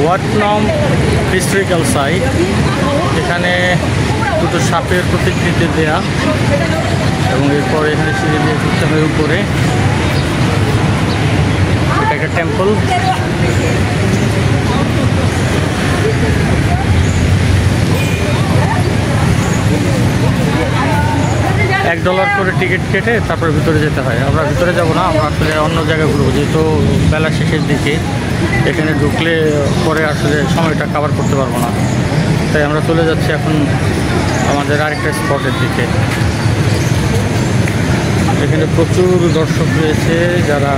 ওয়াটনম historical site, এখানে দুটো সাপের প্রতিকৃতি দেয়া এবং এরপর এখানে সিঁড়ি দিয়ে ঢুকতে হয় উপরে। এটা একটা টেম্পল। $1 করে টিকিট কেটে তারপর ভিতরে যেতে হয়। আমরা ভিতরে যাব না, আমরা আসলে অন্য জায়গায় ঘুরবো, যেহেতু বেলা শেষের দিকে এখানে ঢুকলে পরে আসলে সময়টা কভার করতে পারবো না, তাই আমরা চলে যাচ্ছি এখন আমাদের আরেকটা স্পটের দিকে। এখানে প্রচুর দর্শক রয়েছে, যারা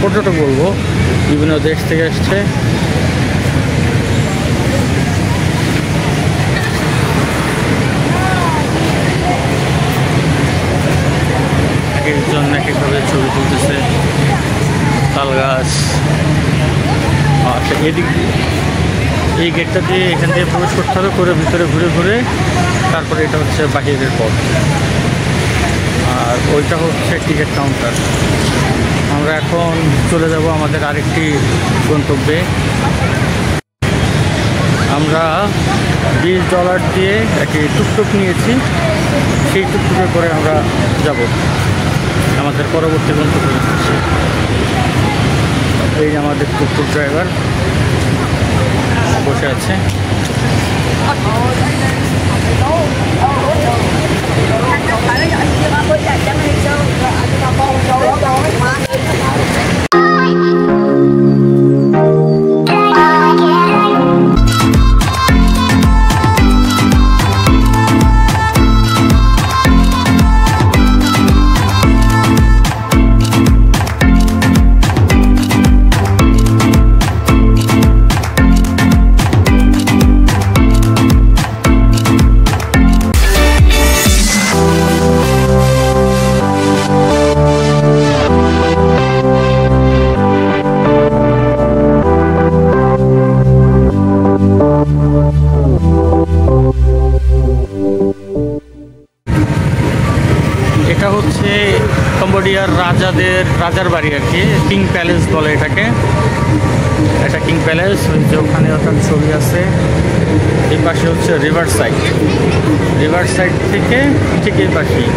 পর্যটক বলবো, বিভিন্ন দেশ থেকে এসছে। একজন এক একভাবে ছবি তুলতেছে। তাল গাছ। আচ্ছা, এদিক এই গেটটা দিয়ে এখান থেকে প্রবেশ করতে হবে, করে ভিতরে ঘুরে ঘুরে তারপরে এটা হচ্ছে বাহিরের পথ, আর ওইটা হচ্ছে টিকিট কাউন্টার। আমরা এখন চলে যাব আমাদের আরেকটি গন্তব্যে। আমরা $20 দিয়ে একটি টুকটুক নিয়েছি, সেই টুকটুকে করে আমরা যাব আমাদের পরবর্তী গন্তব্যে। এই যে আমাদের টুকটুক ড্রাইভার বসে আছে। এটা হচ্ছে কম্বোডিয়ার রাজার বাড়ি আর কি, কিং প্যালেস বলে এটাকে। এটা কিং প্যালেস, যে ওখানে একটা ছবি আছে। এই পাশে হচ্ছে রিভার সাইড থেকে ঠিক এই পাশেই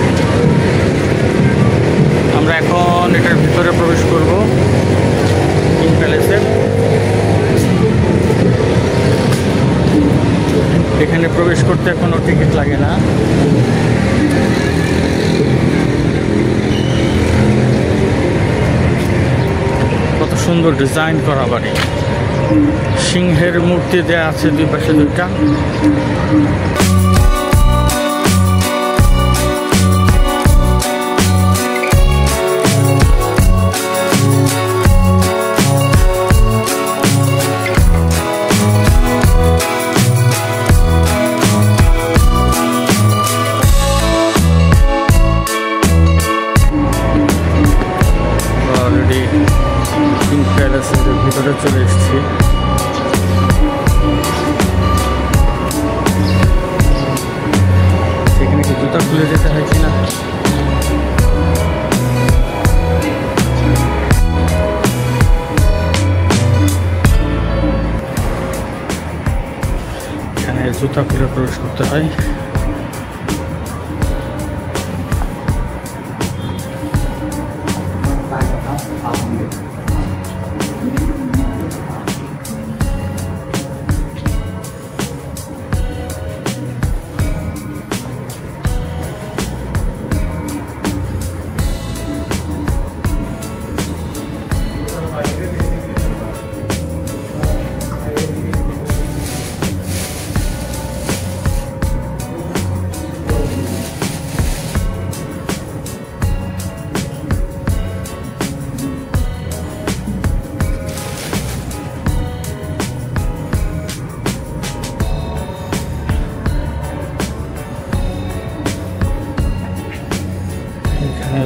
আমরা এখন এটার ভিতরে প্রবেশ করব কিং প্যালেসের। এখানে প্রবেশ করতে কোনো টিকিট লাগে না। কত সুন্দর ডিজাইন করা বাড়ি, সিংহের মূর্তি দেয়া আছে দুই পাশে দুইটা। কিং প্যালেসের ভিতরে চলে এসেছি। সেখানে কি জুতা খুলে যেতে হয় কিনা? এখানে জুতা খুলে প্রবেশ করতে হয়।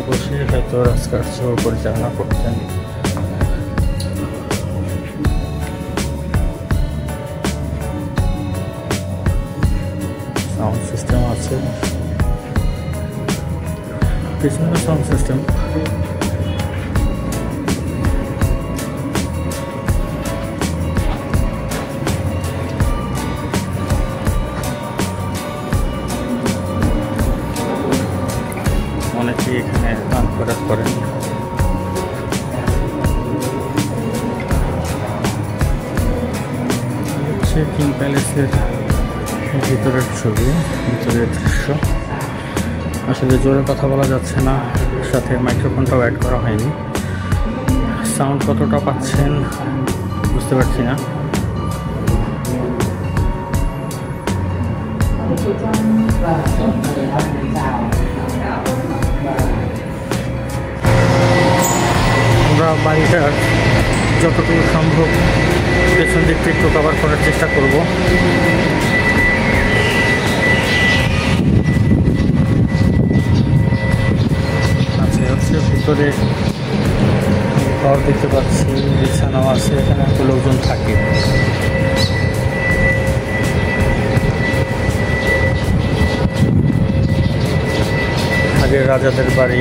বসে হয়তো রাজকার্য পরিচালনা করতেন। সাউন্ড সিস্টেম আছে, পিছনে সাউন্ড সিস্টেম। হচ্ছে কিং প্যালেসের ভিতরের ছবি, ভিতরের দৃশ্য। আসলে জোরে কথা বলা যাচ্ছে না, সাথে মাইক্রোফোনটাও অ্যাড করা হয়নি। সাউন্ড কতটা পাচ্ছেন বুঝতে পারছি না। আমরা বাড়িটার যতটুকু সম্ভব পেছন দিকটা একটু কভার করার চেষ্টা করব। আচ্ছা, হচ্ছে ভিতরে ঘর দেখতে পাচ্ছি, বিছানাও আছে, এখানে একটু লোকজন থাকে। আগের রাজাদের বাড়ি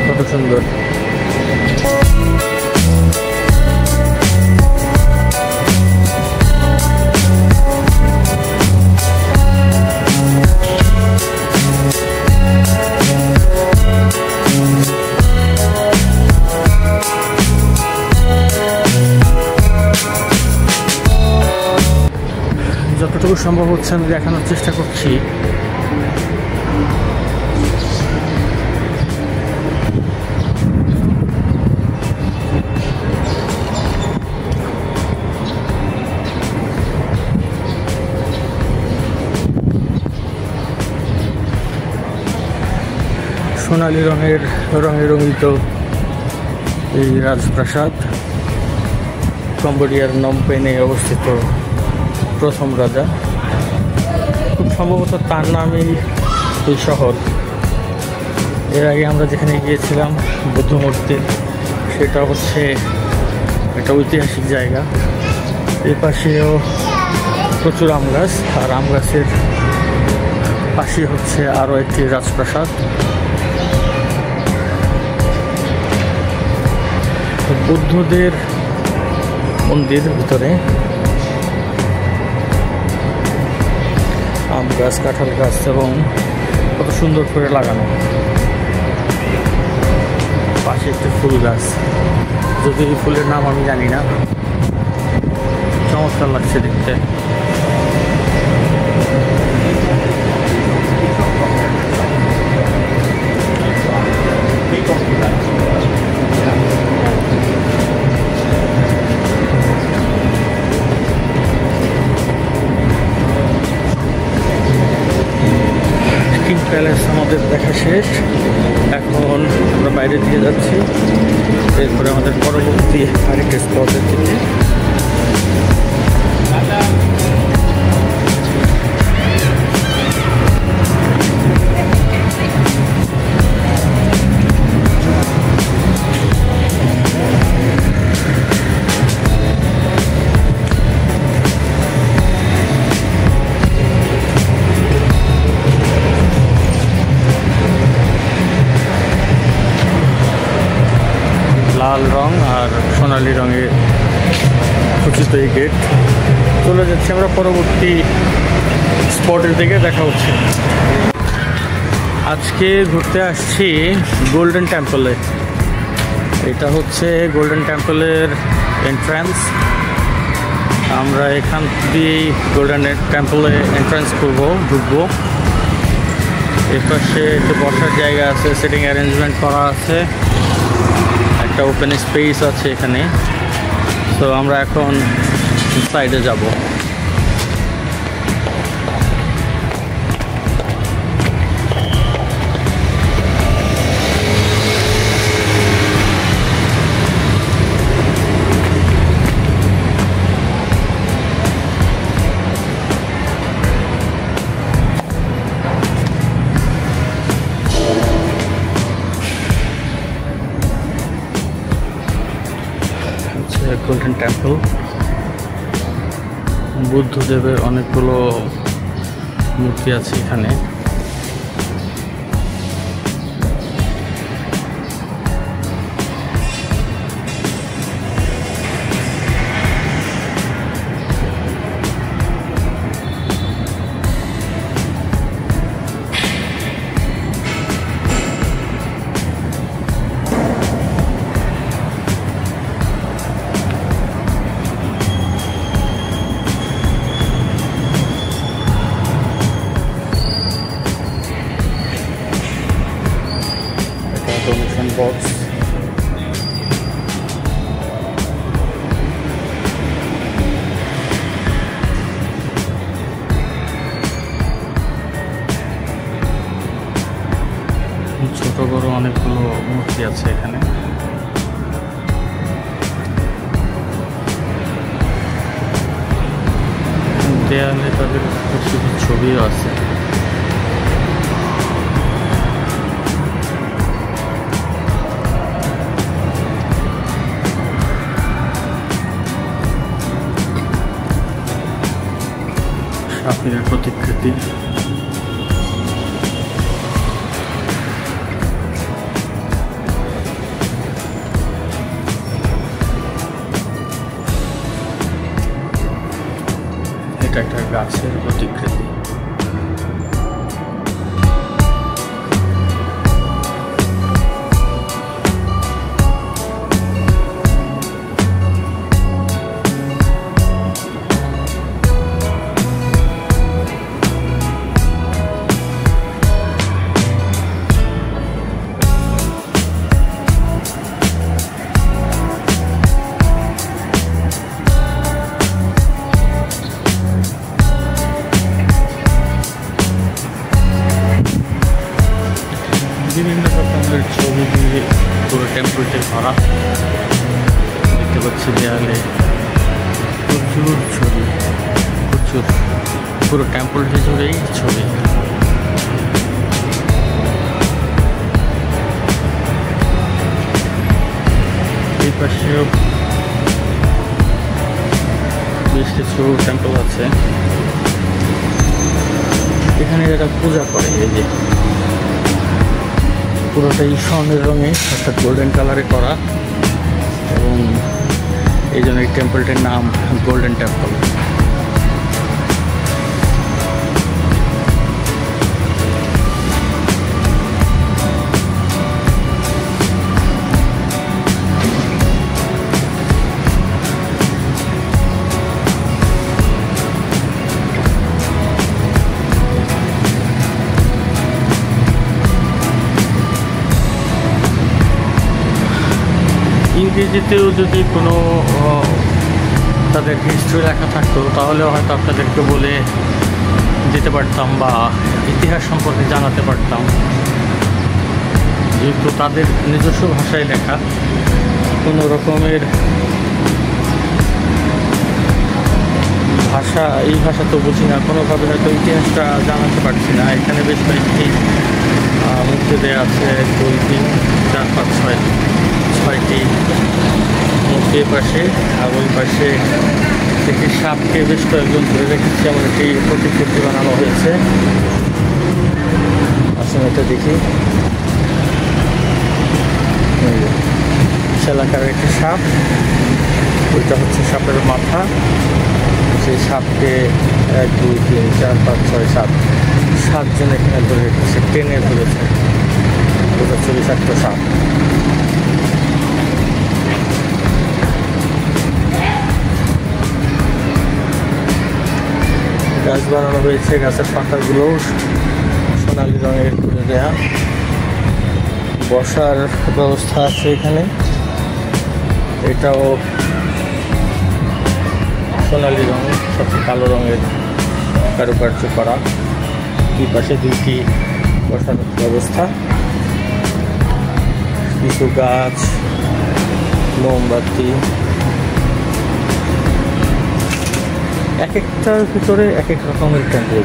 কত সুন্দর। যতটুকু সম্ভব হচ্ছে আমি দেখানোর চেষ্টা করছি। সোনালী রঙে রঙিত এই রাজপ্রাসাদ কম্বোডিয়ার নমপেনে অবস্থিত প্রথম রাজা, খুব সম্ভবত তার নামই এই শহর। এর আগে আমরা যেখানে গিয়েছিলাম বুদ্ধ মূর্তি, সেটা হচ্ছে একটা ঐতিহাসিক জায়গা। এই পাশেও প্রচুর আম গাছ, আর আম গাছের পাশে হচ্ছে আরও একটি রাজপ্রাসাদ। বুদ্ধদের মন্দির ভিতরে আম গাছ, কাঁঠাল গাছ এবং কত সুন্দর করে লাগানো। পাশে একটি ফুল গাছ, যদি এই ফুলের নাম আমি জানি না, চমৎকার লাগছে দেখতে। প্যালেস আমাদের দেখা শেষ, এখন আমরা বাইরে দিয়ে যাচ্ছি। এরপরে আমাদের পরবর্তী আরেকটা স্পটের দিকে। লাল রং আর সোনালি রঙে খচিত এই গেট। চলে যাচ্ছি আমরা পরবর্তী স্পটের দিকে, দেখা হচ্ছে। আজকে ঘুরতে আসছি গোল্ডেন টেম্পলে। এটা হচ্ছে গোল্ডেন টেম্পলের এন্ট্রান্স। আমরা এখান দিয়েই গোল্ডেন টেম্পলে এন্ট্রান্স করবো, ঢুকবো। এর পাশে একটু বসার জায়গা আছে, সিটিং অ্যারেঞ্জমেন্ট করা আছে, একটা ওপেন স্পেস আছে এখানে। তো আমরা এখন সাইডে যাব। গোল্ডেন টেম্পল, বুদ্ধদেবের অনেকগুলো মূর্তি আছে এখানে। আছে এখানে। দেয়ালে তাদের কিছু ছবিও আছে। সাপের প্রতিকৃতি। এটা একটা গাছের প্রতিকৃতি। বিভিন্ন রকমের ছবি দিয়ে পুরো টেম্পলটি ভরা। দেখতে পাচ্ছি দেয়ালে প্রচুর ছবি, প্রচুর, পুরো টেম্পলটি জুড়েই ছবি। এই পাশেও বেশ কিছু টেম্পল আছে। এখানে যারা পূজা করে, এই যে পুরোটাই স্বর্ণের রঙে অর্থাৎ গোল্ডেন কালারে করা, এবং এই জন্য এই টেম্পলটির নাম গোল্ডেন টেম্পল। ইংরেজিতেও যদি কোনো তাদের হিস্ট্রি লেখা থাকতো তাহলেও হয়তো আপনাদেরকে বলে দিতে পারতাম বা ইতিহাস সম্পর্কে জানাতে পারতাম। যেহেতু তাদের নিজস্ব ভাষায় লেখা, কোনো রকমের ভাষা, এই ভাষা তো বুঝি না, কোনোভাবে হয়তো ইতিহাসটা জানাতে পারছি না। এখানে বেশ কয়েকটি মূর্তি দেওয়া আছে, 2, 3, 4, 5, 6টি মূর্তির পাশে। আর ওই পাশে একটি সাপকে বেশ কয়েকজন ধরে রেখেছে, এমন একটি প্রতিকৃতি বানানো হয়েছে। আসলে এটা দেখি, এলাকার একটি সাপ, ওইটা হচ্ছে সাপের মাথা। সেই সাপকে 1, 2, 3, 4, 5, 6, 7 7জন এখানে ধরে রেখেছে, টেনে ধরেছে। ওটা 40-60টা সাপ। গাছ বানানো হয়েছে, গাছের পাতাগুলো সোনালি রঙের করে দেয়া। বসার ব্যবস্থা আছে এখানে, এটাও সোনালি রঙ, সাথে কালো রঙের কারুকার্য করা। দুই পাশে 2টি বসার ব্যবস্থা, কিছু গাছ, মোমবাতি, এক একটার ভিতরে এক এক রকমের টেম্পল।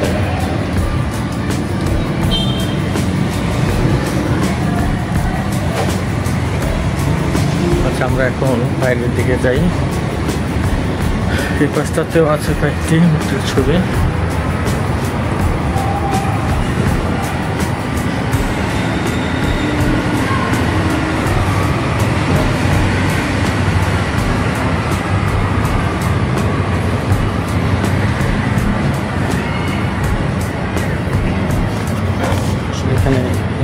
আচ্ছা, আমরা এখন বাইরের দিকে যাই। এই পাশটাতেও আছে কয়েকটি মূর্তির ছবি। এখানে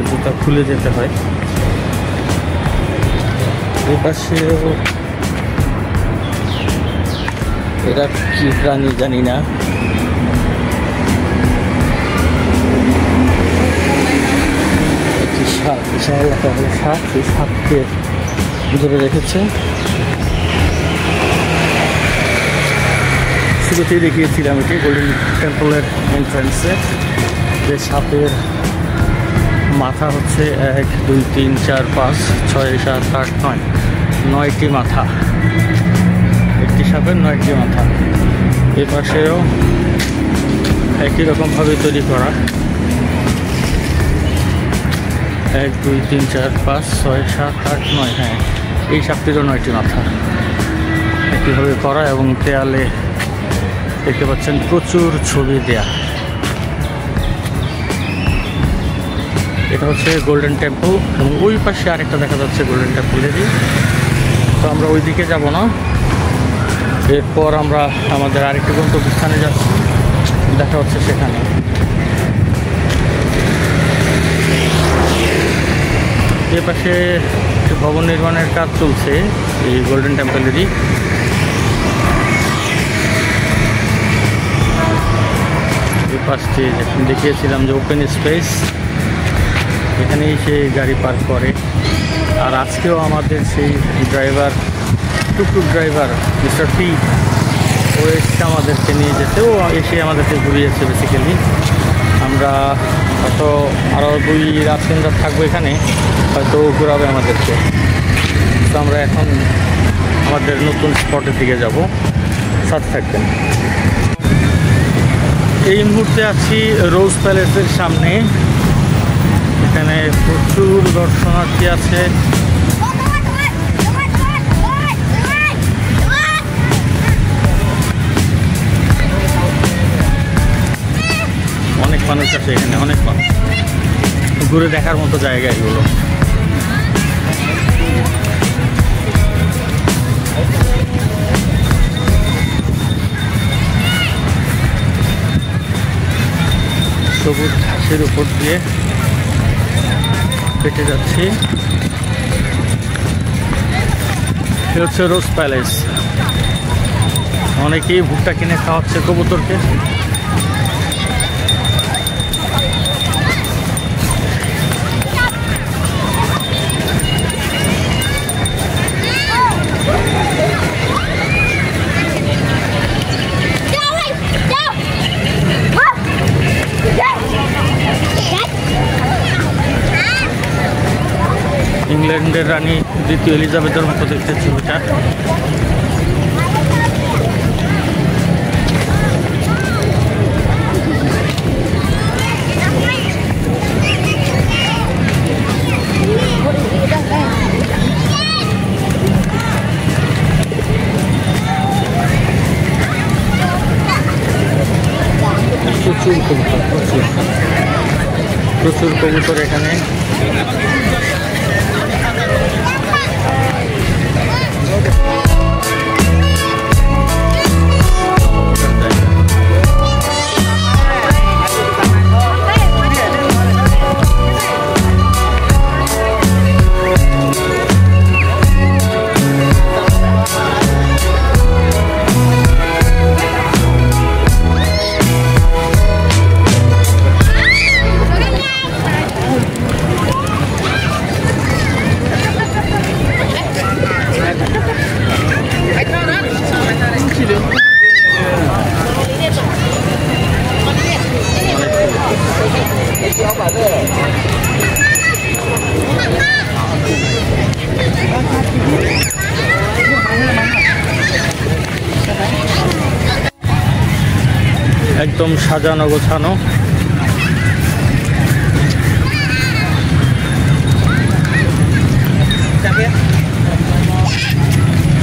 জুতা খুলে যেতে হয়। এই পাশেও এরা কি প্রাণী জানি না, একটি সাপ, বিশাল আকারের সাপ। সেই সাপকে ধরে রেখেছে। শুরুতেই দেখিয়েছিলাম এটি গোল্ডেন টেম্পলের এন্ট্রান্সে, যে সাপের মাথা হচ্ছে 1 2 3 4 5 6 7 8 9, 9টি মাথা। একটি সাপের 9টি মাথা। এ পাশেও একই রকমভাবে তৈরি করা। 1 2 3 4 5 6 7 8 9। হ্যাঁ, এই সাপটিরও 9টি মাথা একইভাবে করা, এবং দেয়ালে দেখতে পাচ্ছেন প্রচুর ছবি দেয়া। এটা হচ্ছে গোল্ডেন টেম্পল, এবং ওই পাশে আরেকটা দেখা যাচ্ছে গোল্ডেন টেম্পলেরই। তো আমরা ওই দিকে যাব না, এরপর আমরা আমাদের আরেকটি গন্তব্যস্থানে যাচ্ছি, দেখা হচ্ছে সেখানে। এ পাশে ভবন নির্মাণের কাজ চলছে এই গোল্ডেন টেম্পলেরই। এই পাশটি দেখিয়েছিলাম যে ওপেন স্পেস, এখানেই সে গাড়ি পার্ক করে। আর আজকেও আমাদের সেই ড্রাইভার, টুকটুক ড্রাইভার মিস্টার পি, ও এসে আমাদেরকে নিয়ে যেতে, ও এসে আমাদেরকে ঘুরিয়েছে বেসিক্যালি। আমরা হয়তো আরও 2 রাত 3 রাত থাকবো এখানে, হয়তো ঘোরাবে আমাদেরকে। তো আমরা এখন আমাদের নতুন স্পটের দিকে যাব, সাথে থাকবেন। এই মুহূর্তে আছি রোজ প্যালেসের সামনে। এখানে প্রচুর দর্শনার্থী আছে। অনেক মানুষ আছে এখানে, অনেক মানুষ। ঘুরে দেখার মতো জায়গা এগুলো। সবুজ ঘাসের উপর দিয়ে হেঁটে যাচ্ছি। হচ্ছে রোজ প্যালেস। অনেকেই ভুট্টা কিনে খাওয়াচ্ছে কবুতরকে। ইংল্যান্ডের রানী দ্বিতীয় এলিজাবেথের মতো দেখতে ছবিটা। প্রচুর কবুতর, প্রচুর কবুতর এখানে। একদম সাজানো গোছানো।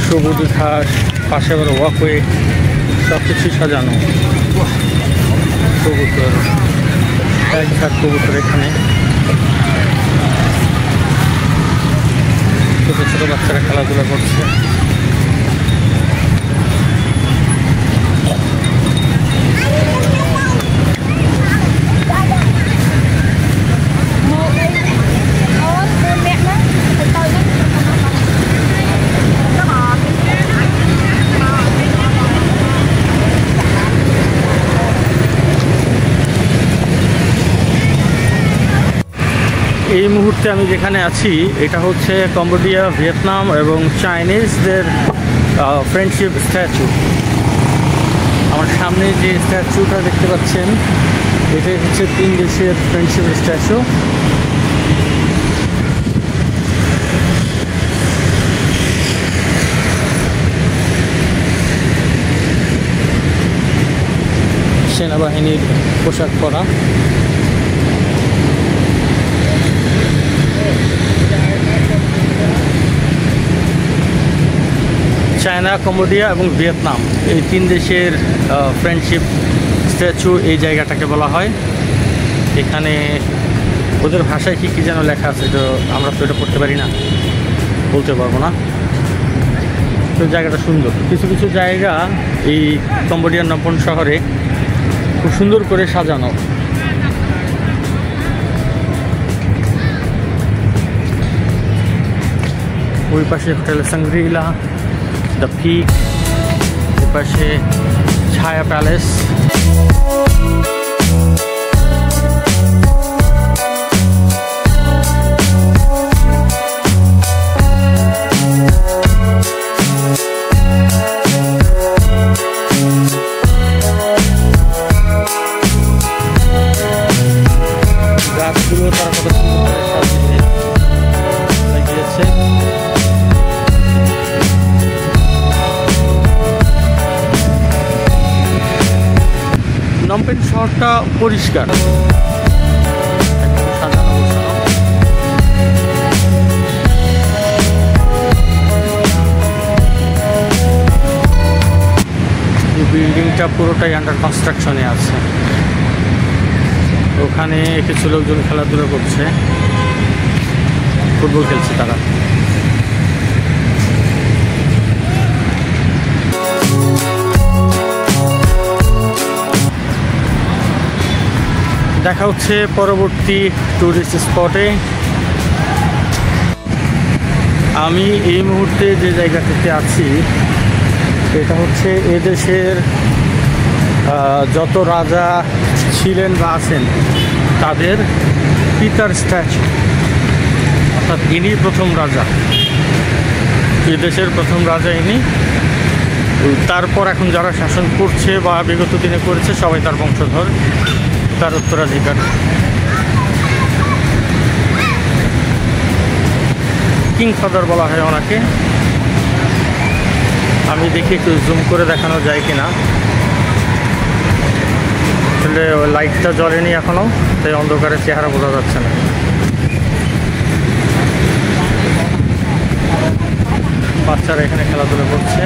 সবুজ ঘাস, পাশে আবার ওয়াকওয়ে, সব কিছুই সাজানো। কবুতর, এক ঝাঁক কবুতর এখানে। ছোট ছোট বাচ্চারা খেলাধুলা করছে। এই মুহূর্তে আমি যেখানে আছি এটা হচ্ছে কম্বোডিয়া, ভিয়েতনাম এবং চাইনিজদের ফ্রেন্ডশিপ স্ট্যাচু। আমার সামনে যে স্ট্যাচুটা দেখতে পাচ্ছেন এটাই হচ্ছে 3 দেশের ফ্রেন্ডশিপ স্ট্যাচু। সেনাবাহিনীর পোশাক পরা। চায়না, কম্বোডিয়া এবং ভিয়েতনাম এই 3 দেশের ফ্রেন্ডশিপ স্ট্যাচু এই জায়গাটাকে বলা হয়। এখানে ওদের ভাষায় কী কী যেন লেখা আছে, তো আমরা তো এটা পড়তে পারি না, বলতে পারবো না। তো জায়গাটা সুন্দর। কিছু কিছু জায়গা এই কম্বোডিয়ার নমপেন শহরে খুব সুন্দর করে সাজানো। ওই পাশে হোটেল সাংগ্রিলা, দ্য পিক, ওই পাশে ছায়া প্যালেস। গাছগুলো তারা কত সুন্দর করে সাজিয়ে লাগিয়েছে। নমপেন শহরটা পরিষ্কার, সাজানো গোছানো। এই বিল্ডিংটা পুরোটাই আন্ডার কনস্ট্রাকশনে আছে। ওখানে কিছু লোকজন খেলাধুলা করছে, ফুটবল খেলছে তারা। দেখা হচ্ছে পরবর্তী টুরিস্ট স্পটে। আমি এই মুহূর্তে যে জায়গাটিতে আছি এটা হচ্ছে এদেশের যত রাজা ছিলেন বা আছেন তাদের পিতার স্ট্যাচু, অর্থাৎ ইনি প্রথম রাজা, এদেশের প্রথম রাজা ইনি। তারপর এখন যারা শাসন করছে বা বিগত দিনে করেছে সবাই তার বংশধর, তার উত্তরাধিকার। কিং ফাদার বলা হয় ওনাকে। আমি দেখি একটু জুম করে দেখানো যায় কিনা। আসলে লাইটটা জ্বলেনি এখনো, তাই অন্ধকারে চেহারা বোঝা যাচ্ছে না। বাচ্চারা এখানে খেলাধুলা করছে।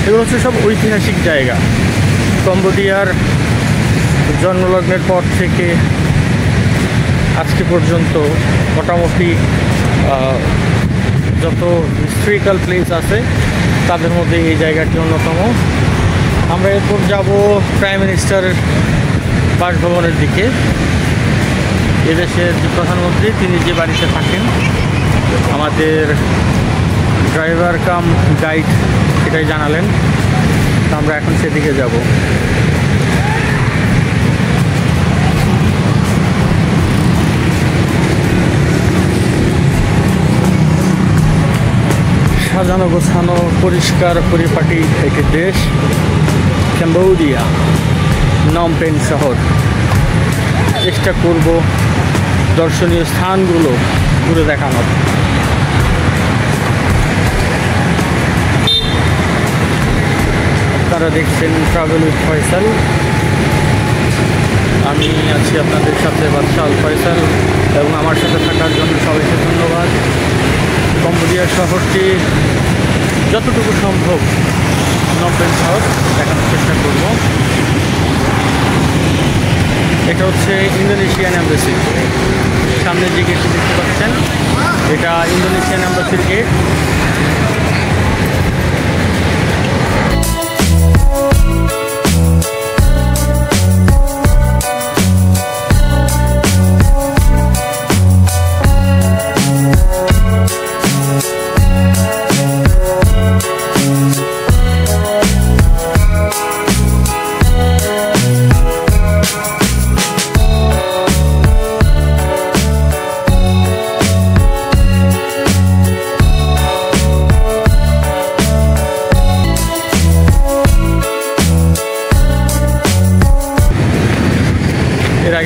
এগুলো হচ্ছে সব ঐতিহাসিক জায়গা। কম্বোডিয়ার জন্মলগ্নের পর থেকে আজকে পর্যন্ত মোটামুটি যত হিস্ট্রিক্যাল প্লেস আছে তাদের মধ্যে এই জায়গাটি অন্যতম। আমরা এরপর যাব প্রাইম মিনিস্টারের বাসভবনের দিকে। এদেশের যে প্রধানমন্ত্রী তিনি যে বাড়িতে থাকেন, আমাদের ড্রাইভার কাম গাইড সেটাই জানালেন। তো আমরা এখন সেদিকে যাব। সাজানো গোছানো পরিষ্কার পরিপাটি একটি দেশ কম্বোডিয়া, নমপেন শহর। চেষ্টা করব দর্শনীয় স্থানগুলো ঘুরে দেখানোর। আপনারা দেখছেন ট্রাভেল উইথ ফয়সাল। আমি আছি আপনাদের সাথে বাদশাহ ফয়সাল, এবং আমার সাথে থাকার জন্য সবাইকে ধন্যবাদ। কম্বোডিয়া শহরটি যতটুকু সম্ভব নমপেন শহর দেখানোর চেষ্টা করব। এটা হচ্ছে ইন্দোনেশিয়ান এম্বাসি। সামনে যে গেটটি দেখতে পাচ্ছেন এটা ইন্দোনেশিয়ান এম্বাসির গেট।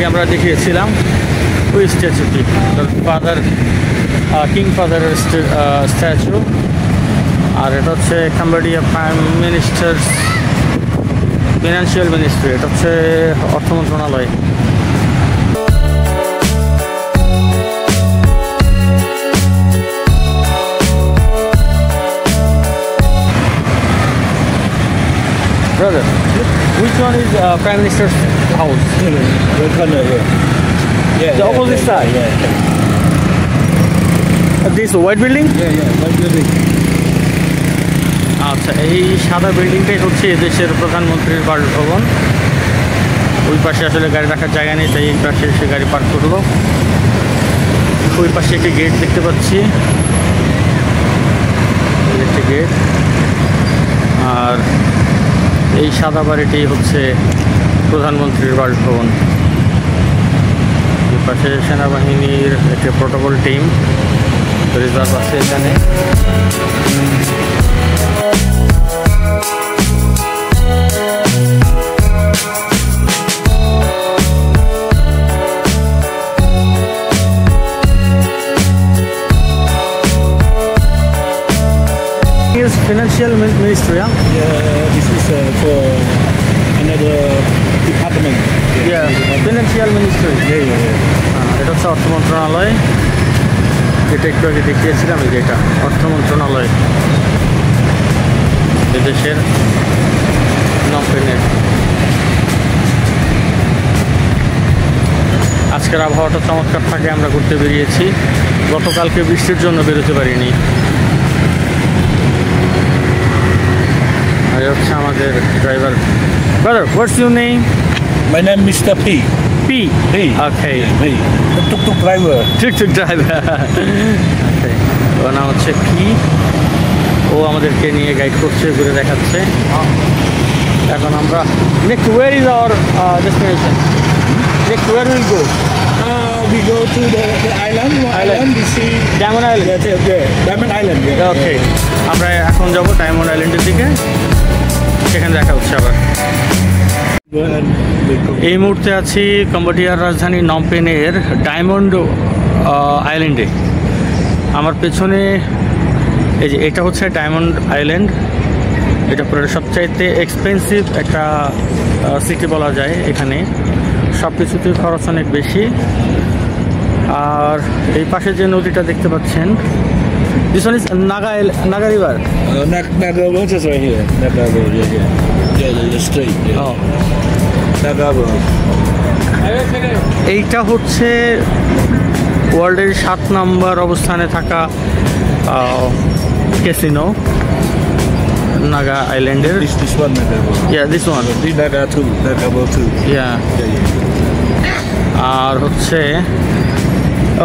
আমরা দেখিয়েছিলাম ওই স্ট্যাচুটি, ফাদার কিং ফাদারের স্ট্যাচু। আর এটা হচ্ছে Cambodia prime minister financial ministry, এটা হচ্ছে অর্থ মন্ত্রণালয়। Brother, which one is Prime Minister's house? What color here? Yeah. The opposite side? This white building? Yeah, white building. আচ্ছা, এই সাদা বিল্ডিংটাই হচ্ছে এদেশের প্রধানমন্ত্রীর বাসভবন। ওই পাশে আসলে গাড়ি রাখার জায়গা নেই, তাই এই পাশে এসে গাড়ি পার্ক করলো। ওই পাশে একটি গেট দেখতে পাচ্ছি, একটি গেট। আর এই সাদা বাড়িটি হচ্ছে প্রধানমন্ত্রীর বাসভবন। এই পাশে সেনাবাহিনীর একটি প্রোটোকল টিম রিজার্ভ আছে এখানে। Financial Ministry, yeah? This is for another department. Yeah, Financial Ministry. এটা হচ্ছে অর্থ মন্ত্রণালয়। এটা একটু আগে দেখিয়েছিলাম, এই যেটা অর্থ মন্ত্রণালয় এদেশের নমপেনের। আজকের আবহাওয়াটা চমৎকার থাকে, আমরা ঘুরতে বেরিয়েছি। গতকালকে বৃষ্টির জন্য বেরোতে পারিনি। আর হচ্ছে আমাদের driver. Brother, what's your name? My name is Mr. P. P. Okay. P. The tuk-tuk driver. tuk-tuk driver. Okay. ওর নাম হচ্ছে P. ও আমাদেরকে নিয়ে গাইড করছে, ঘুরে দেখাচ্ছে। এখন আমরা next, where is our destination? Next, where will go? We go to the island. We see Diamond Island. Yeah, Diamond Island. Yeah. Okay. আমরা এখন যাব ডায়মন্ড আইল্যান্ডের দিকে, সেখানে দেখা হচ্ছে আবার। এই মুহূর্তে আছি কম্বোডিয়ার রাজধানী নমপেনের ডায়মন্ড আইল্যান্ডে। আমার পেছনে এই যে এটা হচ্ছে ডায়মন্ড আইল্যান্ড। এটা পুরো সবচাইতে এক্সপেন্সিভ একটা সিটি বলা যায়। এখানে সব কিছুতে খরচ অনেক বেশি। আর এই পাশে যে নদীটা দেখতে পাচ্ছেন, this one is Naga River. Naga Road is right here. Naga Road, yeah, the straight. Yeah. Oh. Naga Road. এইটা হচ্ছে ওয়ার্ল্ডের 7 নম্বর অবস্থানে থাকা ক্যাসিনো নাগা আইল্যান্ডের। This one Naga Road. Yeah, this one. This Naga too. Naga Road too. Yeah. আর হচ্ছে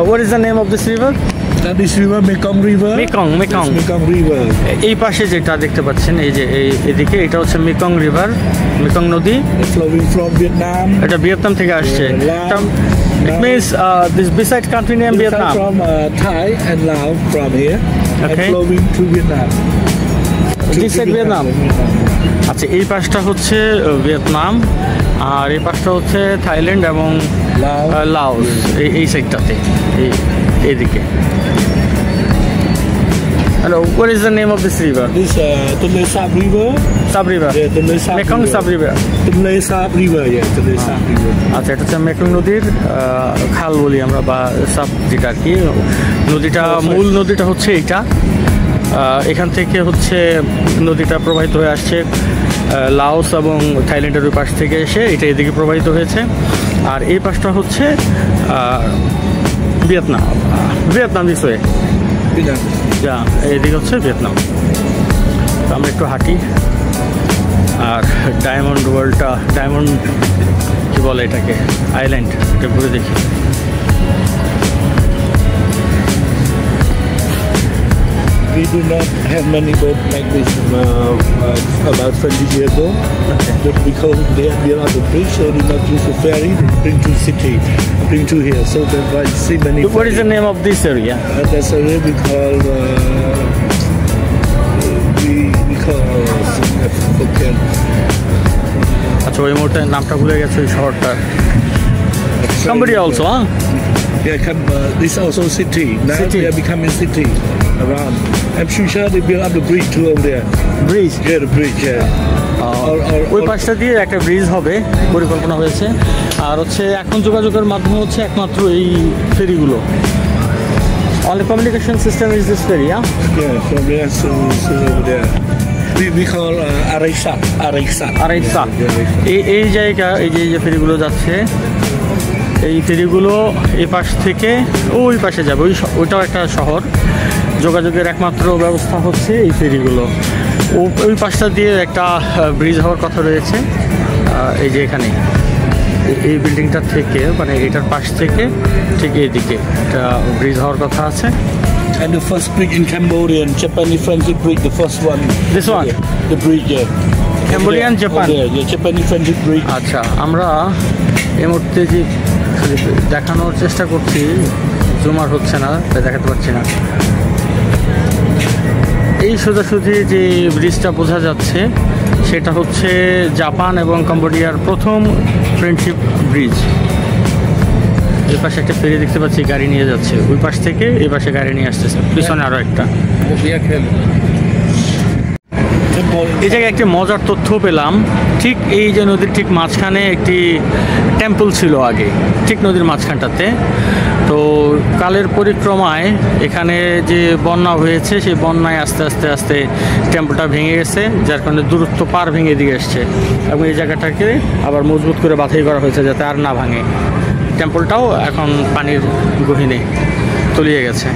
what is the name of this river? This river Mekong River. Mekong. Mekong River. এই পাশে যেটা দেখতে পাচ্ছেন, এই যে এদিকে, এটা হচ্ছে মেকং রিভার, মেকং নদী। Flowing from Vietnam. এটা ভিয়েতনাম থেকে আসছে। It means this beside country name Vietnam. From Thai and Laos from here. Okay. And flowing to Vietnam. This side Vietnam. আচ্ছা, এই পাশটা হচ্ছে ভিয়েতনাম, আর এই পাশটা হচ্ছে থাইল্যান্ড এবং লাওস। এই সাইডটাতে, এইদিকে। Hello, what is the name of this river? This Tonle Sap River. Sap River. Yeah, Tonle Sap. Mekong Sap River. Tonle Sap River, yeah, Tonle Sap River. আচ্ছা, এটা হচ্ছে মেকং নদীর খাল বলি আমরা, বা সাপ যেটা আর কি। নদীটা, মূল নদীটা হচ্ছে এইটা। এখান থেকে হচ্ছে নদীটা প্রবাহিত হয়ে আসছে লাওস এবং থাইল্যান্ডের ওই পাশ থেকে এসে এটা এদিকে প্রবাহিত হয়েছে। আর এই পাশটা হচ্ছে ভিয়েতনাম দিস ওয়ে। যা এইদিকে হচ্ছে ভিয়েতনাম। আমরা একটু হাঁটি আর ডায়মন্ড ওয়ার্ল্ডটা, ডায়মন্ড কি বলে এটাকে, আইল্যান্ড, এটা ঘুরে দেখি। We do not have many boats like this about 20 years ago. Okay. But because they are on the bridge, so they not use the ferry, they bring to city, bring to here. So that's why you see many. What is the name of this area? That's a area we call আচ্ছা, ওই মুহূর্তে নামটা ভুলে গেছে ওই শহরটার। Cambodia also, huh? Yeah, this also city. Now City. they are becoming city around. I'm sure they build up the bridge too over there. Bridge. Yeah, the bridge. Yeah. ওই পাশটা দিয়ে একটা ব্রিজ হবে পরিকল্পনা হয়েছে। আর হচ্ছে এখন যোগাযোগের মাধ্যম হচ্ছে একমাত্র এই ফেরিগুলো। Only communication system is this ferry, yeah? Yeah, from there to over there. We call Araisak. আড়াইশা Yeah, এই জায়গা, এই যে ফেরিগুলো যাচ্ছে, এই ফেরিগুলো এই পাশ থেকে ওই পাশে যাবে। ওইটাও একটা শহর। যোগাযোগের একমাত্র ব্যবস্থা হচ্ছে এই ফেরিগুলো। ওই পাশটা দিয়ে একটা ব্রিজ হওয়ার কথা রয়েছে। এই যে এখানে এই বিল্ডিংটা থেকে, মানে এটার পাশ থেকে ঠিক এইদিকে একটা ব্রিজ হওয়ার কথা আছে। And the first bridge in Cambodia, Japanese friendship bridge, the first one. This one? Yeah, the bridge, yeah. Cambodian, Over there, Japan? over there, yeah, Japanese friendship bridge. আচ্ছা, আমরা এই মুহূর্তে যে দেখানোর চেষ্টা করছি, জুমার হচ্ছে না, তাই দেখাতে পারছি না। এই সোজাসুজি যে ব্রিজটা বোঝা যাচ্ছে সেটা হচ্ছে জাপান এবং কম্বোডিয়ার প্রথম ফ্রেন্ডশিপ ব্রিজ। এই পাশে একটা ফেরি দেখতে পাচ্ছি, গাড়ি নিয়ে যাচ্ছে। ওই পাশ থেকে এই পাশে গাড়ি নিয়ে আসতেছে, পিছনে আরও একটা। এই জায়গায় একটি মজার তথ্য পেলাম। ঠিক এই যে নদীর ঠিক মাঝখানে একটি টেম্পল ছিল আগে, ঠিক নদীর মাঝখানটাতে। তো কালের পরিক্রমায় এখানে যে বন্যা হয়েছে, সেই বন্যায় আস্তে আস্তে আস্তে টেম্পলটা ভেঙে গেছে, যার কারণে দূরত্ব পার ভেঙে দিয়ে এসছে এবং এই জায়গাটাকে আবার মজবুত করে বাঁধাই করা হয়েছে যাতে আর না ভাঙে। টেম্পলটাও এখন পানির গহীনে তলিয়ে গেছে।